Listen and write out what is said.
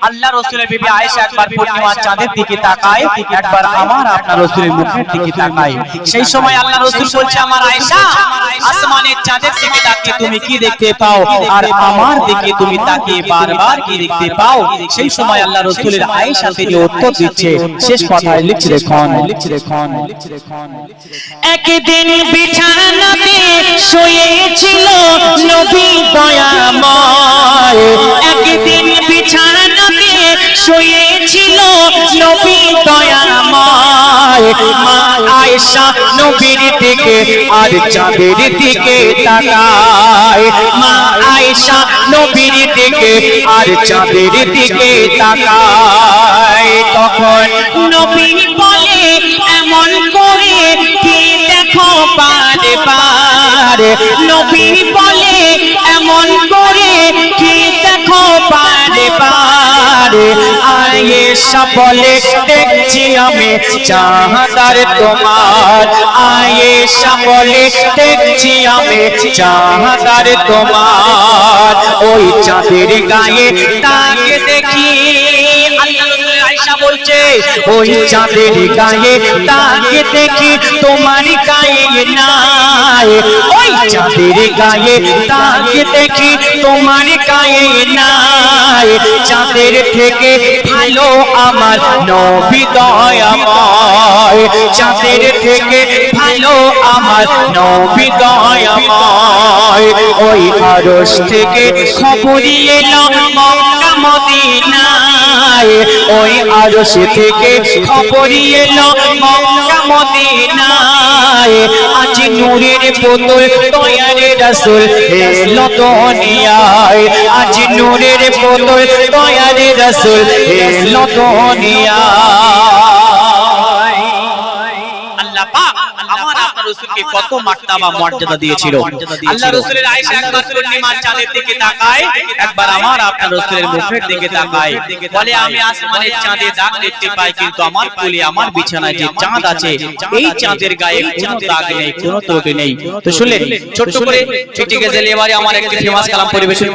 আল্লাহ রাসূলের বিবি আয়েশা একবার পূর্ণিমার চাঁদের দিকে তাকায়, একবার আমার আপনার রাসূলের মুখের দিকে তাকায়। সেই সময় আল্লাহ রাসূল বলছে, আমার আয়েশা, আসমানের চাঁদের দিকে তাকিয়ে তুমি কি দেখতে পাও, আর আমার দিকে তুমি তাকিয়ে বারবার কি দেখতে পাও? সেই সময় আল্লাহ রাসূলের আয়েশা তিনি উত্তর দিচ্ছে, শেষ কথায় লিখছে দেখুন, একদিন বিছানাতে শুয়েছিল নবী দয়াময়, একদিন বিছানাতে শুয়েছিল নবী দয়াময়। মা আয়েশা নবীর দিকে আর চাঁদের দিকে তাকায়, মা আয়েশা নবীর দিকে আর চাঁদের দিকে তাকায়। তখন নবী বলে, এমন করে কি দেখো বারে বারে, নবী বলে এমন করে কি দেখো বারে বারে। আয়েশা বলে, দেখছি আমি চাঁদার তোমার, আয়েশা বলে, দেখছি আমি চাঁদার তোমার। ওই চাঁদের গায়ে তাকে দেখি, আয়েশা বলছে, ওই চাঁদের গায়ে তাকে দেখি তোমার গায়ে নাই, ওই চাঁদের গায়ে তাকে দেখি তোমার গায়ে নাই। চাঁদের থেকে ভালো আমার নবী দয়াময়, চাঁদের থেকে ভালো আমার নবী দয়াময়। ওই আরশ থেকে খবরই এলো মক্কা মদিনায়, ওই আরশ থেকে খবরই এলো মক্কা মদিনায়। আজ নূরের বোতল দয়ারে রাসূল এলো দুনিয়ায়, আজ নূরের বোতল দয়ারে রাসূল এলো দুনিয়ায়। আল্লাহ পাক আমার আপনার রাসূলকে কত মার্তবা মর্যাদা দিয়েছিল। আল্লাহ রাসূলের আয়েশা একবার পূর্ণিমার চাঁদের দিকে তাকায়, একবার আমার আপনার রাসূলের মুখের দিকে তাকায়, বলে, আমি আসমানের চাঁদে দাগ দেখতে পাই, কিন্তু আমার কোলে আমার বিছানায় যে চাঁদ আছে, এই চাঁদের গায়ে কোনো দাগ নেই, কোনো ত্রুটি নেই। তো শুনলেন ছোট্ট করে ছুটি গেজেল, এবারে আমার একটি ফেমাস কালাম পরিবেশন